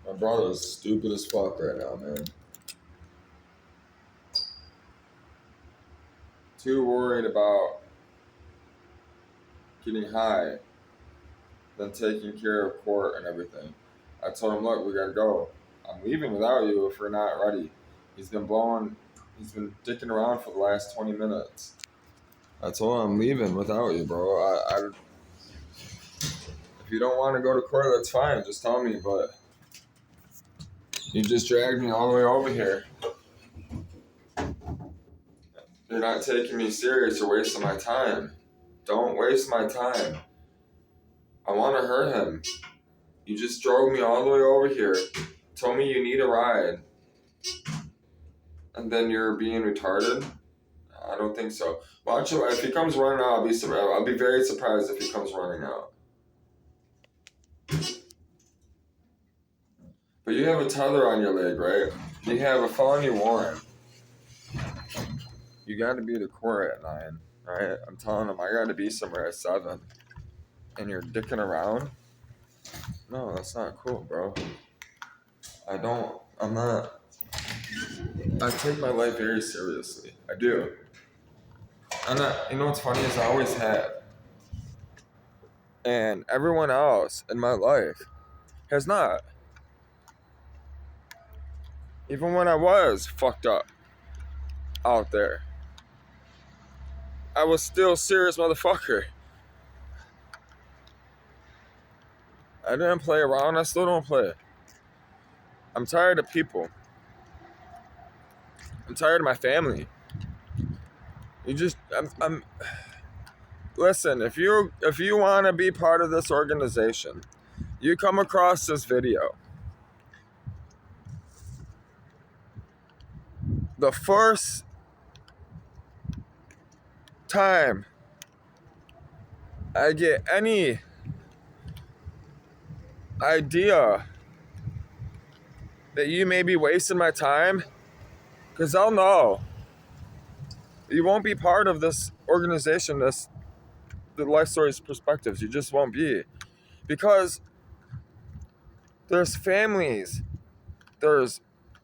My brother's stupid as fuck right now, man. Too worried about getting high than taking care of court and everything. I told him, look, we gotta go. I'm leaving without you if we're not ready. He's been dicking around for the last 20 minutes. I told him I'm leaving without you, bro. If you don't want to go to court, that's fine. Just tell me, but you just dragged me all the way over here. You're not taking me serious. You're wasting my time. Don't waste my time. I want to hurt him. You just drove me all the way over here. Told me you need a ride. And then you're being retarded? I don't think so. Watch him. If he comes running out, I'll be very surprised if he comes running out. But you have a tether on your leg, right? You have a felony warrant. You got to be to court at 9, right? I'm telling him I got to be somewhere at 7. And you're dicking around? No, that's not cool, bro. I take my life very seriously. I do. And you know what's funny is I always have. And everyone else in my life has not. Even when I was fucked up out there, I was still a serious motherfucker. I didn't play around. I still don't play. I'm tired of people. I'm tired of my family. Listen, if you want to be part of this organization, you come across this video. The first time I get any idea that you may be wasting my time, because I'll know you won't be part of this organization, the Life Stories Perspectives. You just won't be. Because there's families, there's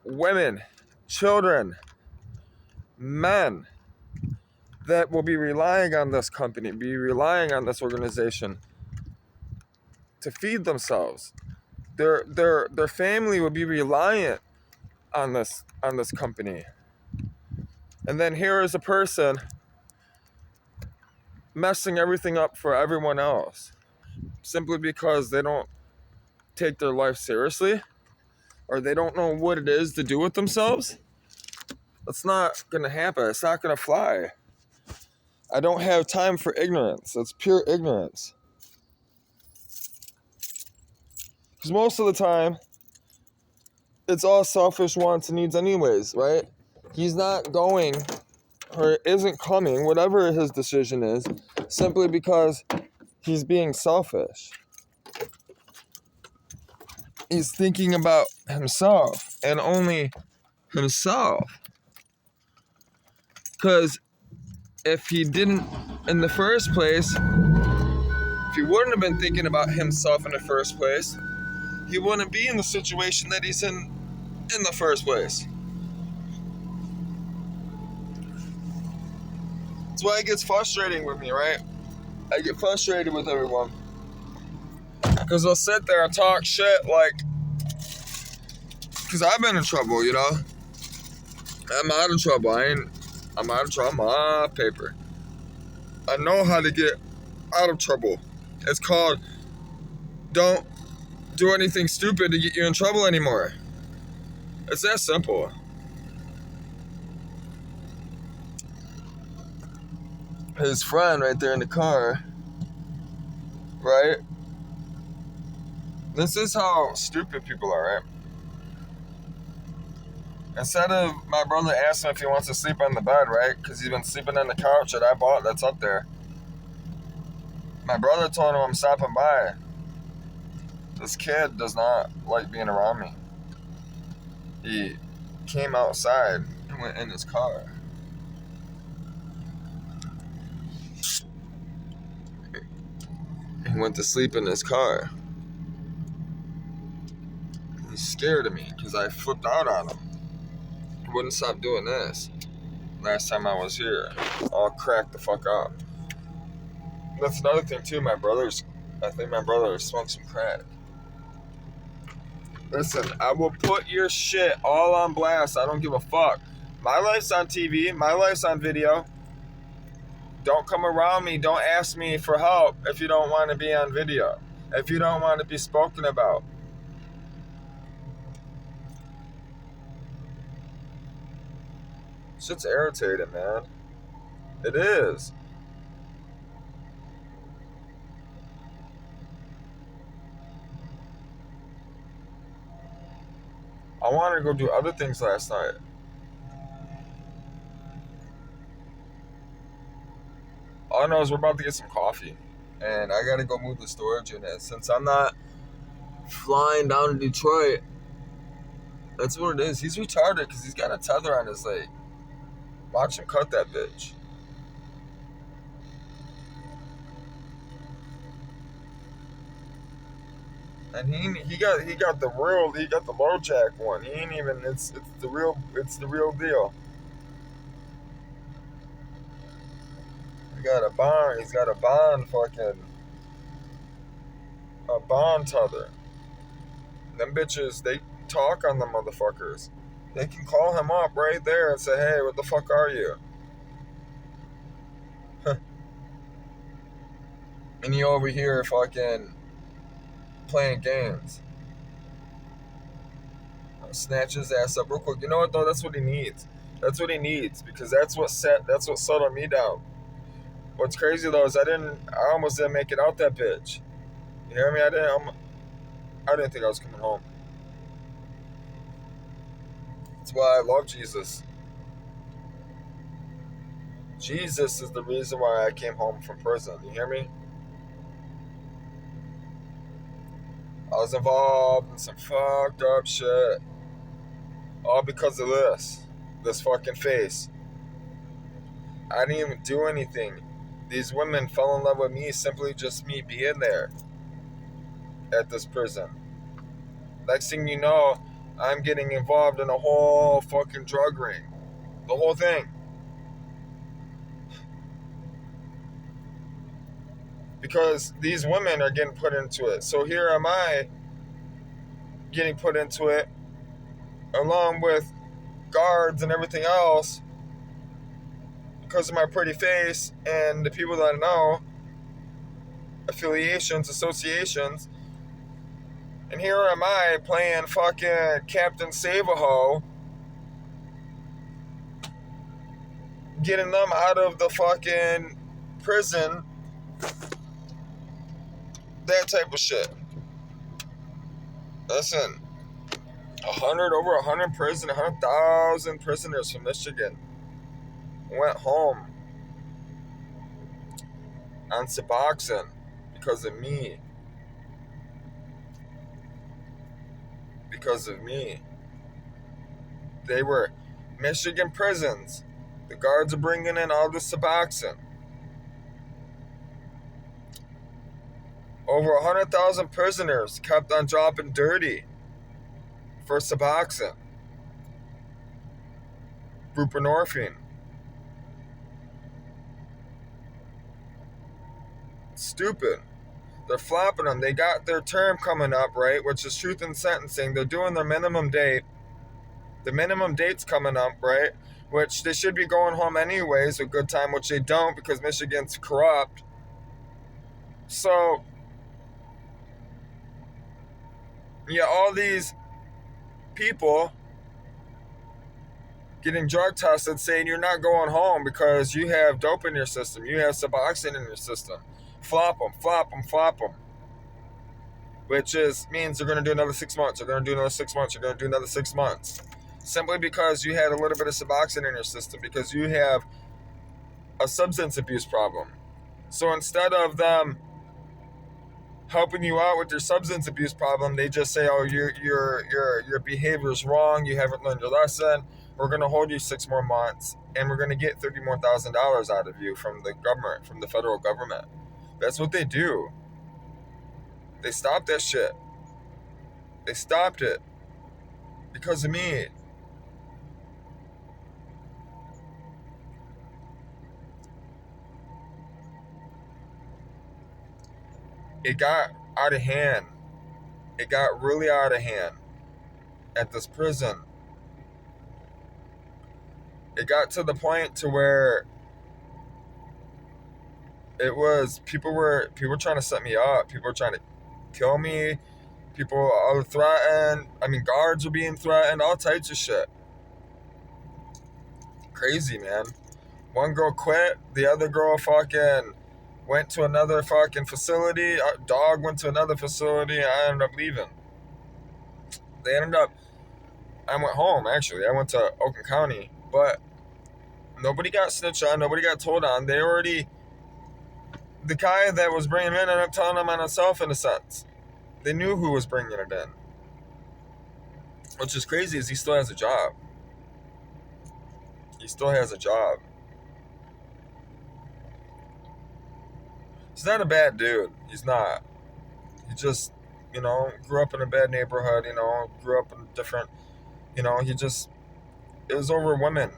women, children, men that will be relying on this company, be relying on this organization to feed themselves. Their family will be reliant on this company. And then here is a person messing everything up for everyone else simply because they don't take their life seriously or they don't know what it is to do with themselves. That's not gonna happen. It's not gonna fly. I don't have time for ignorance. It's pure ignorance. Because most of the time, it's all selfish wants and needs anyways, right? He's not going or isn't coming, whatever his decision is, simply because he's being selfish. He's thinking about himself and only himself. Because if he didn't, in the first place, if he wouldn't have been thinking about himself in the first place, he wouldn't be in the situation that he's in the first place. That's why it gets frustrating with me, right? I get frustrated with everyone. Because they'll sit there and talk shit like, because I've been in trouble, you know? I'm out of trouble. I'm out of trouble. I'm off paper. I know how to get out of trouble. It's called don't do anything stupid to get you in trouble anymore. It's that simple. His friend right there in the car, right? This is how stupid people are, right? Instead of my brother asking if he wants to sleep on the bed, right? Because he's been sleeping on the couch that I bought that's up there. My brother told him I'm stopping by. This kid does not like being around me. He came outside and went in his car. He went to sleep in his car. He's scared of me because I flipped out on him. He wouldn't stop doing this. Last time I was here, all cracked the fuck up. That's another thing too. I think my brother smoked some crack. Listen, I will put your shit all on blast. I don't give a fuck. My life's on TV. My life's on video. Don't come around me. Don't ask me for help if you don't want to be on video. If you don't want to be spoken about. Shit's irritating, man. It is. I wanted to go do other things last night. All I know is we're about to get some coffee. And I gotta go move the storage unit. Since I'm not flying down to Detroit, that's what it is. He's retarded because he's got a tether on his leg. Watch him cut that bitch. And he got the low jack one. He ain't even it's the real deal. He's got a bond tether. Them bitches, they talk on the motherfuckers. They can call him up right there and say, hey, what the fuck are you? And you over here fucking playing games. Snatch his ass up real quick. You know what though? That's what he needs. That's what he needs because that's what settled me down. What's crazy though is I almost didn't make it out that bitch. You hear me? I didn't think I was coming home. That's why I love Jesus. Jesus is the reason why I came home from prison. You hear me? I was involved in some fucked up shit. All because of this fucking face. I didn't even do anything. These women fell in love with me simply just me being there at this prison. Next thing you know, I'm getting involved in a whole fucking drug ring. The whole thing. Because these women are getting put into it. So here am I getting put into it along with guards and everything else because of my pretty face and the people that I know, affiliations, associations. And here am I playing fucking Captain Save-A-Ho, getting them out of the fucking prison. That type of shit. Listen, over 100,000 prisoners from Michigan went home on Suboxone because of me. Because of me. They were Michigan prisons. The guards are bringing in all the Suboxone. Over 100,000 prisoners kept on dropping dirty for Suboxone, buprenorphine. Stupid. They're flopping them. They got their term coming up, right, which is truth in sentencing. They're doing their minimum date. The minimum date's coming up, right, which they should be going home anyways, a good time, which they don't because Michigan's corrupt. So, yeah, all these people getting drug tested saying you're not going home because you have dope in your system. You have Suboxone in your system. Flop them. Which means they're going to do another 6 months. They're going to do another 6 months. You're going to do another 6 months. Simply because you had a little bit of Suboxone in your system because you have a substance abuse problem. So instead of them helping you out with your substance abuse problem, they just say, oh, your behavior's wrong. You haven't learned your lesson. We're going to hold you 6 more months and we're going to get $30,000 more out of you from the government, from the federal government. That's what they do. They stopped that shit. They stopped it. because of me. It got out of hand. It got really out of hand at this prison. It got to the point to where it was people were trying to set me up. People were trying to kill me. People are threatened. I mean, guards were being threatened. All types of shit. Crazy, man. One girl quit. The other girl fucking went to another fucking facility. A dog went to another facility. I ended up leaving. I went home, actually. I went to Oakland County. But nobody got snitched on. Nobody got told on. The guy that was bringing him in ended up telling him on himself, in a sense. They knew who was bringing it in. Which is crazy, is he still has a job. He still has a job. He's not a bad dude. He's not. He just, grew up in a bad neighborhood, grew up in different, it was over women.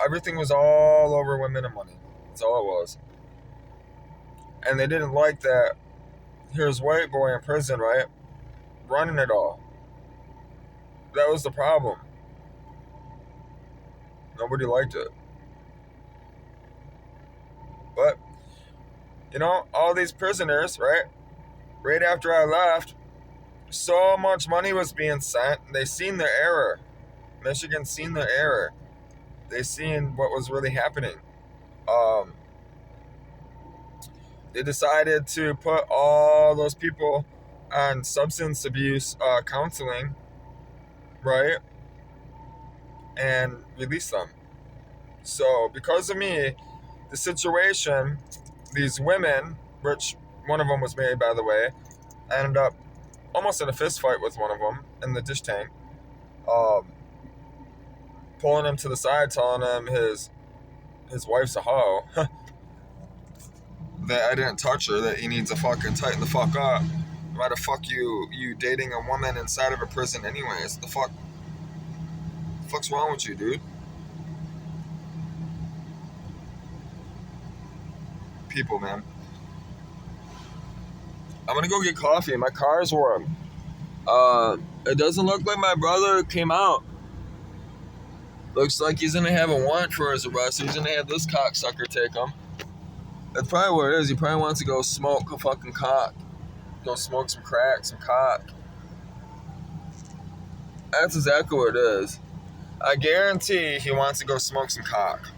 Everything was all over women and money. That's all it was. And they didn't like that. Here's white boy in prison, right? Running it all. That was the problem. Nobody liked it. But, all these prisoners, right? Right after I left, so much money was being sent. They seen their error. Michigan seen their error. They seen what was really happening. They decided to put all those people on substance abuse counseling, right? And release them. So because of me, the situation, these women, which one of them was married, by the way, I ended up almost in a fist fight with one of them in the dish tank, pulling him to the side, telling him his wife's a hoe, that I didn't touch her, that he needs to fucking tighten the fuck up. Why the fuck you dating a woman inside of a prison anyways? The fuck's wrong with you, dude? People, man. I'm gonna go get coffee. My car's warm. It doesn't look like my brother came out. Looks like he's gonna have a warrant for his arrest. He's gonna have this cocksucker take him. That's probably what it is. He probably wants to go smoke a fucking cock. Go smoke some crack, some cock. That's exactly what it is. I guarantee he wants to go smoke some cock.